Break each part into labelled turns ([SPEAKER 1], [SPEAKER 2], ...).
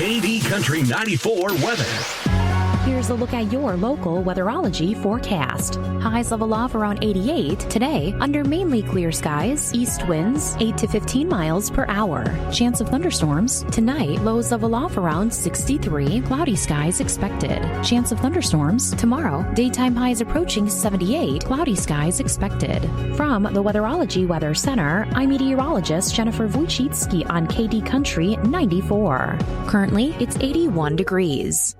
[SPEAKER 1] KD Country 94 weather.
[SPEAKER 2] Here's a look at your local weatherology forecast. Highs of aloft around 88 today under mainly clear skies. East winds 8 to 15 miles per hour. Chance of thunderstorms tonight. Lows of aloft around 63. Cloudy skies expected. Chance of thunderstorms tomorrow. Daytime highs approaching 78. Cloudy skies expected. From the Weatherology Weather Center, I'm meteorologist Jennifer Wojcicki on KD Country 94. Currently, it's 81 degrees.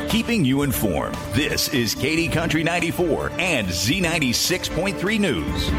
[SPEAKER 3] Keeping you informed, this is KD Country 94 and Z96.3 News.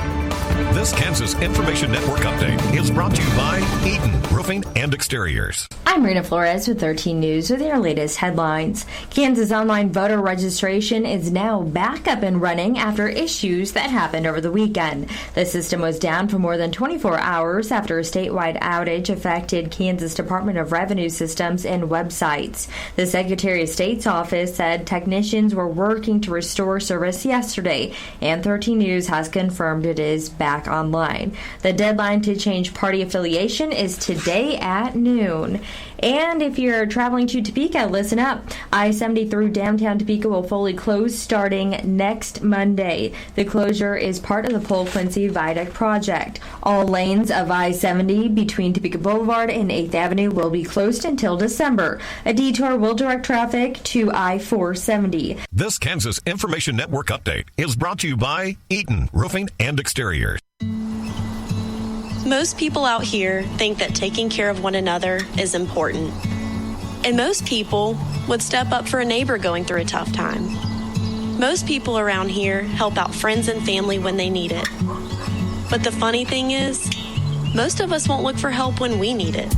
[SPEAKER 4] This Kansas Information Network update is brought to you by Eaton Roofing and Exteriors.
[SPEAKER 5] I'm Rena Flores with 13 News with your latest headlines. Kansas online voter registration is now back up and running after issues that happened over the weekend. The system was down for more than 24 hours after a statewide outage affected Kansas Department of Revenue systems and websites. The Secretary of State's office said technicians were working to restore service yesterday, and 13 News has confirmed it is back online. The deadline to change party affiliation is today at noon. And if you're traveling to Topeka, listen up. I-70 through downtown Topeka will fully close starting next Monday. The closure is part of the Pole-Quincy Viaduct project. All lanes of I-70 between Topeka Boulevard and 8th Avenue will be closed until December. A detour will direct traffic to I-470.
[SPEAKER 4] This Kansas Information Network update is brought to you by Eaton Roofing and Exteriors.
[SPEAKER 6] Most people out here think that taking care of one another is important. And most people would step up for a neighbor going through a tough time. Most people around here help out friends and family when they need it. But the funny thing is, most of us won't look for help when we need it.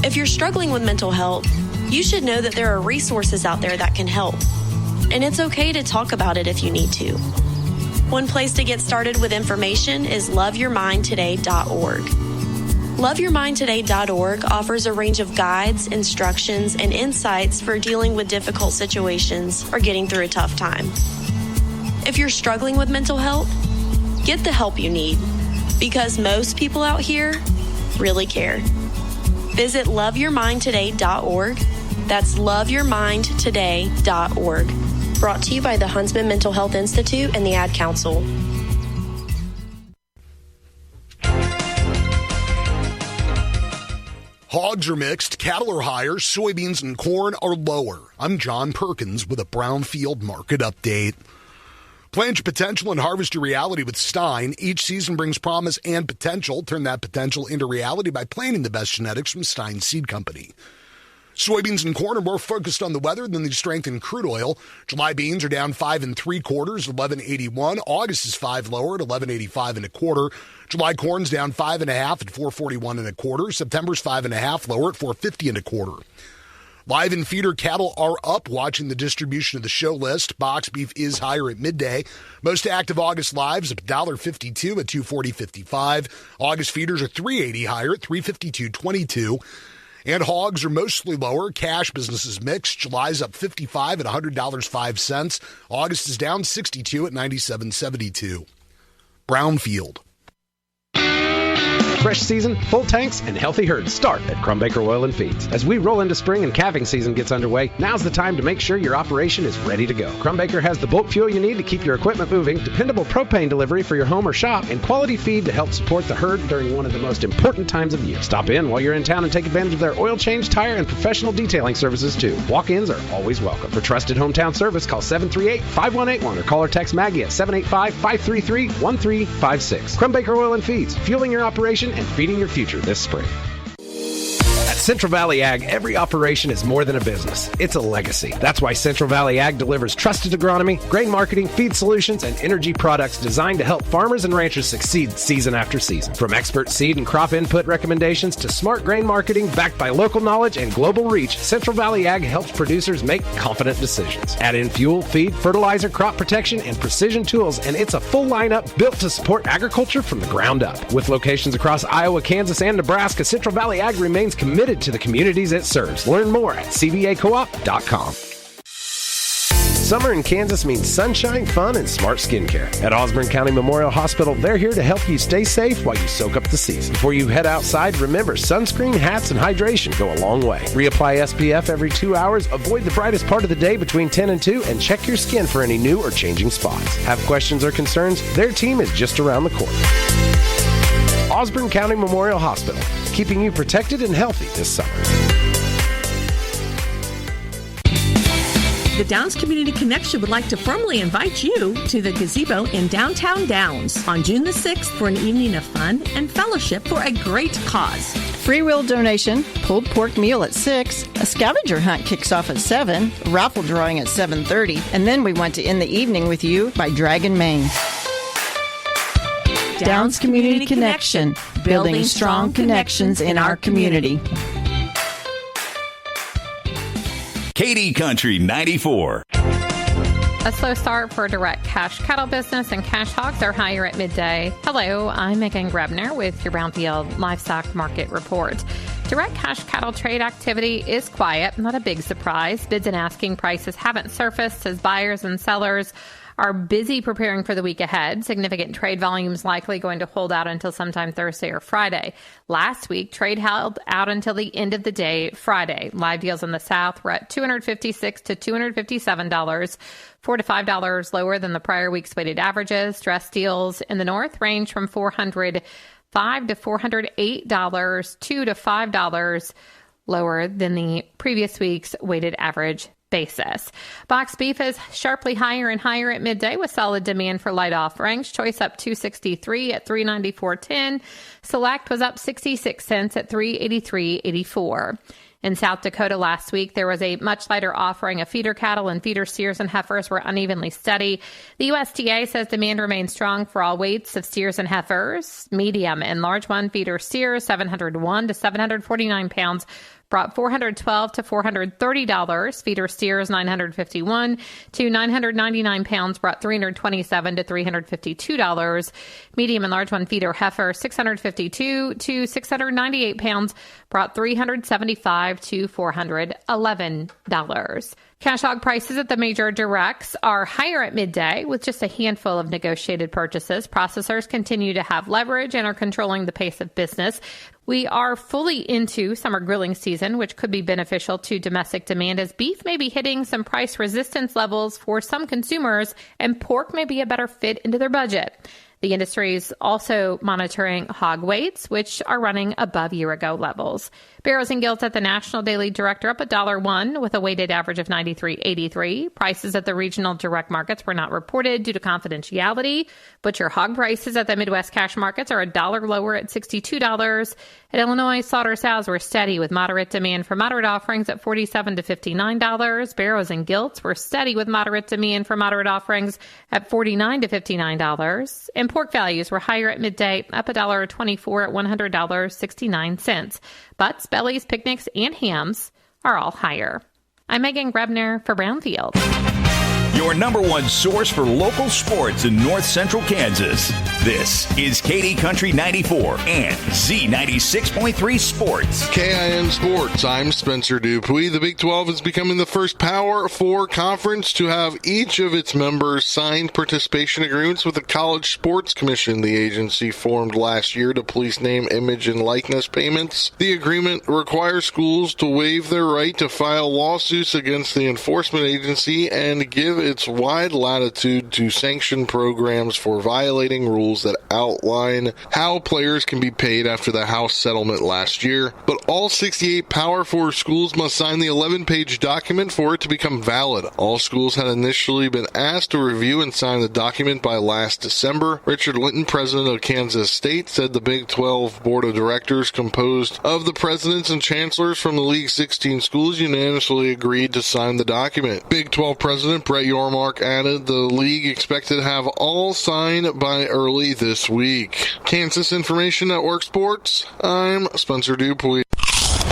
[SPEAKER 6] If you're struggling with mental health, you should know that there are resources out there that can help. And it's okay to talk about it if you need to. One place to get started with information is loveyourmindtoday.org. Loveyourmindtoday.org offers a range of guides, instructions, and insights for dealing with difficult situations or getting through a tough time. If you're struggling with mental health, get the help you need, because most people out here really care. Visit loveyourmindtoday.org. That's loveyourmindtoday.org. Brought to you by the Huntsman Mental Health Institute and the Ad Council.
[SPEAKER 7] Hogs are mixed, cattle are higher, soybeans and corn are lower. I'm John Perkins with a Brownfield Market Update. Plant your potential and harvest your reality with Stein. Each season brings promise and potential. Turn that potential into reality by planting the best genetics from Stein Seed Company. Soybeans and corn are more focused on the weather than the strength in crude oil. July beans are down 5 3/4, 11.81. August is 5 lower at 11.85 1/4. July corn's down 5 1/2 at 4.41 1/4. September's 5 1/2 lower at 4.50 1/4. Live and feeder cattle are up, watching the distribution of the show list. Box beef is higher at midday. Most active August lives up $1.52 at 240.55. August feeders are $3.80 higher at 352.22. And hogs are mostly lower. Cash business is mixed. July's up 55 at $100.05. August is down 62 at 97.72. Brownfield.
[SPEAKER 8] Fresh season, full tanks, and healthy herds start at Crumbaker Oil and Feeds. As we roll into spring and calving season gets underway, now's the time to make sure your operation is ready to go. Crumbaker has the bulk fuel you need to keep your equipment moving, dependable propane delivery for your home or shop, and quality feed to help support the herd during one of the most important times of year. Stop in while you're in town and take advantage of their oil change, tire, and professional detailing services too. Walk-ins are always welcome. For trusted hometown service, call 738-5181 or call or text Maggie at 785-533-1356. Crumbaker Oil and Feeds, fueling your operation and feeding your future this spring. At Central Valley Ag, every operation is more than a business. It's a legacy. That's why Central Valley Ag delivers trusted agronomy, grain marketing, feed solutions, and energy products designed to help farmers and ranchers succeed season after season. From expert seed and crop input recommendations to smart grain marketing backed by local knowledge and global reach, Central Valley Ag helps producers make confident decisions. Add in fuel, feed, fertilizer, crop protection, and precision tools, and it's a full lineup built to support agriculture from the ground up. With locations across Iowa, Kansas, and Nebraska, Central Valley Ag remains committed to the communities it serves. Learn more at cvacoop.com. Summer in Kansas means sunshine, fun, and smart skincare. At Osborne County Memorial Hospital, they're here to help you stay safe while you soak up the season. Before you head outside, remember, sunscreen, hats, and hydration go a long way. Reapply SPF every 2 hours, avoid the brightest part of the day between 10 and 2, and check your skin for any new or changing spots. Have questions or concerns? Their team is just around the corner. Osborne County Memorial Hospital, keeping you protected and healthy this summer.
[SPEAKER 9] The Downs Community Connection would like to formally invite you to the Gazebo in downtown Downs on June the 6th for an evening of fun and fellowship for a great cause.
[SPEAKER 10] Free will donation, pulled pork meal at 6, a scavenger hunt kicks off at 7, a raffle drawing at 7:30, and then we want to end the evening with you by Dragon Maine. Downs Community Connection, building strong connections in our community.
[SPEAKER 3] KD Country 94.
[SPEAKER 11] A slow start for direct cash cattle business, and cash hogs are higher at midday. Hello, I'm Megan Grebner with your Brownfield Livestock Market Report. Direct cash cattle trade activity is quiet, not a big surprise. Bids and asking prices haven't surfaced as buyers and sellers are busy preparing for the week ahead. Significant trade volumes likely going to hold out until sometime Thursday or Friday. Last week, trade held out until the end of the day Friday. Live deals in the South were at $256 to $257, $4 to $5 lower than the prior week's weighted averages. Dress deals in the North range from $405 to $408, $2 to $5 lower than the previous week's weighted average basis. Box beef is sharply higher and higher at midday with solid demand for light offerings. Choice up $2.63 at $3.94.10. Select was up 66 cents at $3.83.84. In South Dakota last week, there was a much lighter offering of feeder cattle, and feeder steers and heifers were unevenly steady. The USDA says demand remains strong for all weights of steers and heifers. Medium and large one feeder steers, 701 to 749 pounds, brought $412 to $430. Feeder steers, 951 to 999 pounds, brought $327 to $352. Medium and large one feeder heifer, 652 to 698 pounds, brought $375 to $411. Cash hog prices at the major directs are higher at midday with just a handful of negotiated purchases. Processors continue to have leverage and are controlling the pace of business. We are fully into summer grilling season, which could be beneficial to domestic demand as beef may be hitting some price resistance levels for some consumers and pork may be a better fit into their budget. The industry is also monitoring hog weights, which are running above year-ago levels. Barrows and Gilts at the National Daily Direct are up $1.01 with a weighted average of $93.83. Prices at the regional direct markets were not reported due to confidentiality. Butcher hog prices at the Midwest cash markets are $1 lower at $62. At Illinois, slaughter sows were steady with moderate demand for moderate offerings at $47 to $59. Barrows and Gilts were steady with moderate demand for moderate offerings at $49 to $59. And pork values were higher at midday, up $1.24 at $100.69. Butts, bellies, picnics, and hams are all higher. I'm Megan Grebner for Brownfield.
[SPEAKER 3] Your number one source for local sports in north central Kansas. This is KD Country 94 and Z96.3 Sports.
[SPEAKER 12] KIN Sports, I'm Spencer Dupuis. The Big 12 is becoming the first Power 4 conference to have each of its members sign participation agreements with the College Sports Commission, the agency formed last year to police name, image, and likeness payments. The agreement requires schools to waive their right to file lawsuits against the enforcement agency and give its wide latitude to sanction programs for violating rules that outline how players can be paid after the House settlement last year. But all 68 Power 4 schools must sign the 11-page document for it to become valid. All schools had initially been asked to review and sign the document by last December. Richard Linton, president of Kansas State, said the Big 12 Board of Directors, composed of the presidents and chancellors from the league's 16 schools, unanimously agreed to sign the document. Big 12 President Brett Yormark added the league expected to have all signed by early this week. Kansas Information Network Sports, I'm Spencer Dupuis.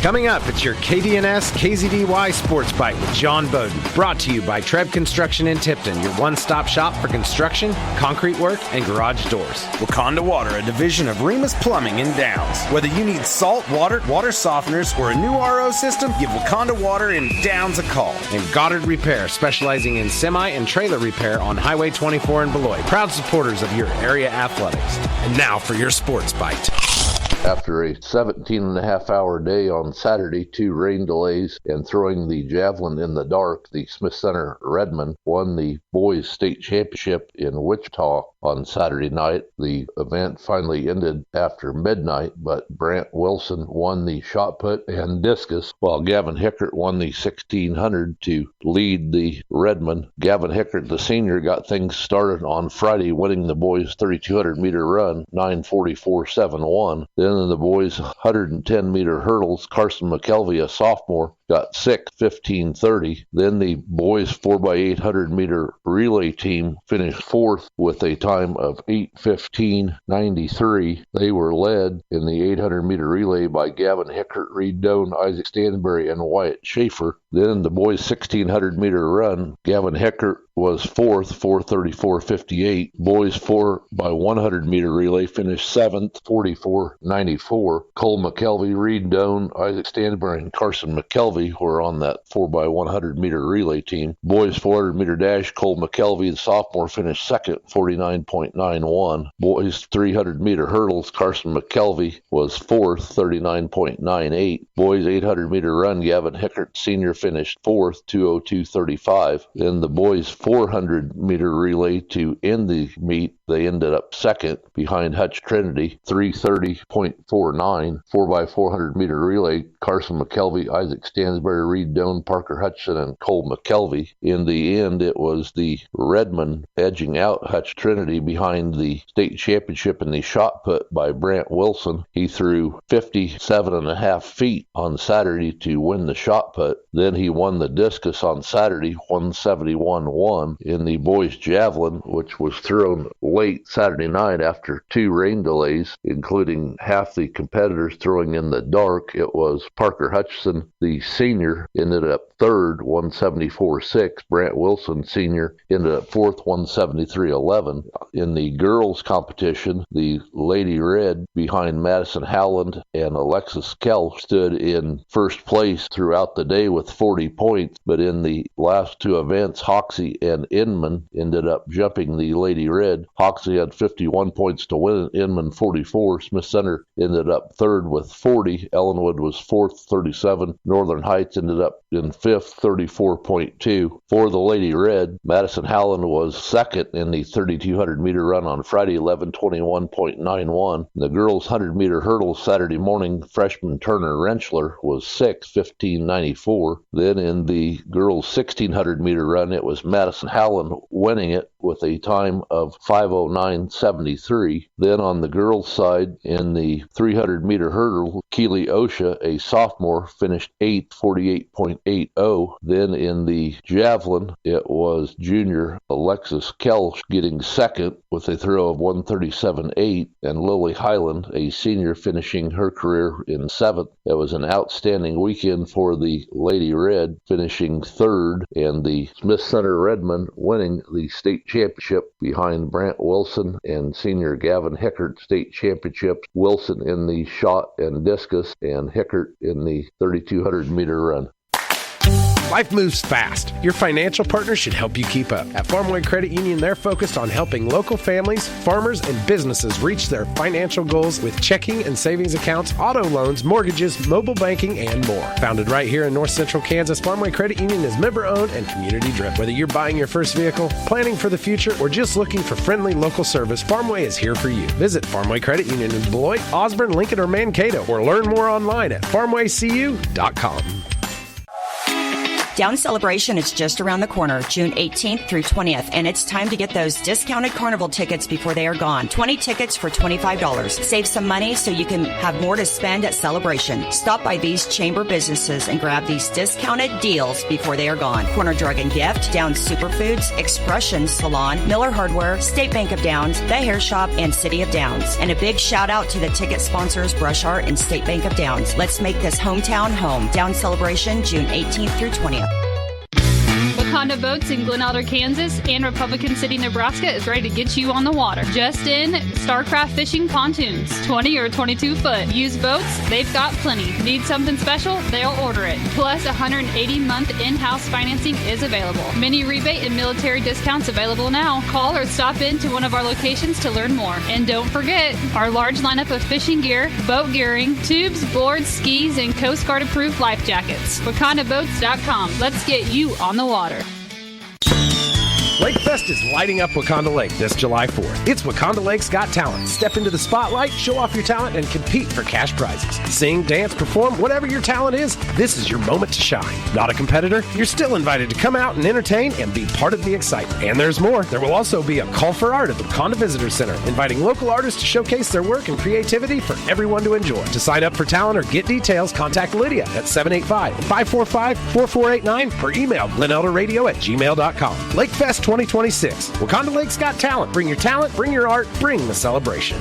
[SPEAKER 8] Coming up, it's your KDNS KZDY Sports Bite with John Bowden. Brought to you by Treb Construction in Tipton, your one-stop shop for construction, concrete work, and garage doors.
[SPEAKER 13] Wakanda Water, a division of Remus Plumbing in Downs. Whether you need salt, water softeners, or a new RO system, give Wakanda Water in Downs a call.
[SPEAKER 8] And Goddard Repair, specializing in semi and trailer repair on Highway 24 in Beloit. Proud supporters of your area athletics. And now for your Sports Bite.
[SPEAKER 14] After a 17-and-a-half-hour day on Saturday, 2 rain delays, and throwing the javelin in the dark, the Smith Center Redmen won the boys state championship in Wichita on Saturday night. The event finally ended after midnight, but Brant Wilson won the shot put and discus, while Gavin Hickert won the 1600 to lead the Redmen. Gavin Hickert, the senior, got things started on Friday, winning the boys' 3,200-meter run, 9:44.71. Then in the boys' 110-meter hurdles, Carson McKelvey, a sophomore, got sixth, 15:30. Then the boys' 4x800-meter relay team finished fourth with a time of 8:15.93. They were led in the 800-meter relay by Gavin Hickert, Reed Doan, Isaac Stanbury, and Wyatt Schaefer. Then in the boys' 1,600-meter run, Gavin Hickert was fourth, 4:34.58. Boys 4x100-meter relay finished seventh, 44.94. Cole McKelvey, Reed Doan, Isaac Stanbury, and Carson McKelvey were on that 4x100-meter relay team. Boys 400-meter dash, Cole McKelvey, the sophomore, finished second, 49.91. Boys 300-meter hurdles, Carson McKelvey was fourth, 39.98. Boys 800-meter run, Gavin Hickert, senior, finished fourth, 2:02.35. Then the boys 400-meter relay to end the meet, they ended up second behind Hutch Trinity, 3:30.49. 4x400-meter relay, Carson McKelvey, Isaac Stansbury, Reed Doan, Parker Hutchison, and Cole McKelvey. In the end, it was the Redmen edging out Hutch Trinity behind the state championship in the shot put by Brant Wilson. He threw 57.5 feet on Saturday to win the shot put. Then he won the discus on Saturday, 171.1. In the boys' javelin, which was thrown late Saturday night after 2 rain delays, including half the competitors throwing in the dark, it was Parker Hutchison, the senior, ended up third, 174.6. Brant Wilson, senior, ended up fourth, 173.11. In the girls' competition, the Lady Red, behind Madison Howland and Alexis Kell, stood in first place throughout the day with 40 points, but in the last 2 events, Hoxie and Inman ended up jumping the Lady Red. Hoxie had 51 points to win, Inman 44. Smith Center ended up third with 40. Ellenwood was fourth, 37. Northern Heights ended up in fifth, 34.2. For the Lady Red, Madison Howland was second in the 3,200-meter run on Friday, 11:21.91. The girls' 100-meter hurdles Saturday morning, freshman Turner Rentschler was sixth, 15.94. Then in the girls' 1,600-meter run, it was Madison Howland winning it with a time of 5:09.73. Then on the girls' side, in the 300-meter hurdle, Keely Osha, a sophomore, finished 8th, 48.80. Then in the javelin, it was junior Alexis Kelch getting second with a throw of 137.8, and Lily Highland, a senior, finishing her career in seventh. It was an outstanding weekend for the Lady Red, finishing third, and the Smith Center Redmen winning the state championship behind Brant Wilson and senior Gavin Hickert state championships. Wilson in the shot and discus, and Hickert in the 3,200-meter run.
[SPEAKER 8] Life moves fast. Your financial partner should help you keep up. At Farmway Credit Union, they're focused on helping local families, farmers, and businesses reach their financial goals with checking and savings accounts, auto loans, mortgages, mobile banking, and more. Founded right here in North Central Kansas, Farmway Credit Union is member-owned and community-driven. Whether you're buying your first vehicle, planning for the future, or just looking for friendly local service, Farmway is here for you. Visit Farmway Credit Union in Beloit, Osborne, Lincoln, or Mankato, or learn more online at farmwaycu.com.
[SPEAKER 15] Down Celebration is just around the corner, June 18th through 20th, and it's time to get those discounted carnival tickets before they are gone. 20 tickets for $25. Save some money so you can have more to spend at Celebration. Stop by these chamber businesses and grab these discounted deals before they are gone. Corner Drug and Gift, Downs Superfoods, Expression Salon, Miller Hardware, State Bank of Downs, The Hair Shop, and City of Downs. And a big shout out to the ticket sponsors Brush Art and State Bank of Downs. Let's make this hometown home. Down Celebration, June 18th through 20th.
[SPEAKER 16] Wakanda Boats in Glen Alder, Kansas and Republican City, Nebraska is ready to get you on the water. Just in Starcraft Fishing Pontoons, 20 or 22 foot. Used boats, they've got plenty. Need something special? They'll order it. Plus, 180-month in-house financing is available. Many rebate and military discounts available now. Call or stop in to one of our locations to learn more. And don't forget our large lineup of fishing gear, boat gearing, tubes, boards, skis, and Coast Guard approved life jackets. WakandaBoats.com. Let's get you on the water.
[SPEAKER 8] Lake Fest is lighting up Wakanda Lake this July 4th. It's Wakanda Lake's Got Talent. Step into the spotlight, show off your talent, and compete for cash prizes. Sing, dance, perform, whatever your talent is, this is your moment to shine. Not a competitor? You're still invited to come out and entertain and be part of the excitement. And there's more. There will also be a call for art at the Wakanda Visitor Center, inviting local artists to showcase their work and creativity for everyone to enjoy. To sign up for talent or get details, contact Lydia at 785-545-4489 or email glenelderradio@gmail.com. Lake Fest 2026. Wakanda Lake's Got Talent. Bring your talent, bring your art, bring the celebration.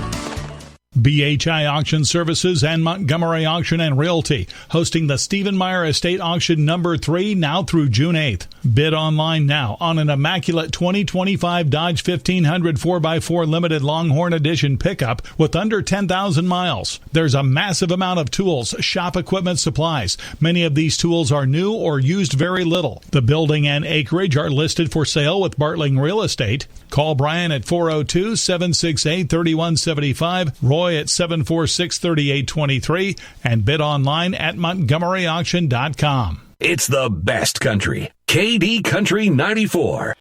[SPEAKER 17] BHI Auction Services and Montgomery Auction and Realty, hosting the Stephen Meyer Estate Auction number 3 now through June 8th. Bid online now on an immaculate 2025 Dodge 1500 4x4 Limited Longhorn Edition pickup with under 10,000 miles. There's a massive amount of tools, shop equipment, supplies. Many of these tools are new or used very little. The building and acreage are listed for sale with Bartling Real Estate. Call Brian at 402-768-3175, Roy at 746-3823, and bid online at montgomeryauction.com.
[SPEAKER 1] It's the best country. KD Country 94.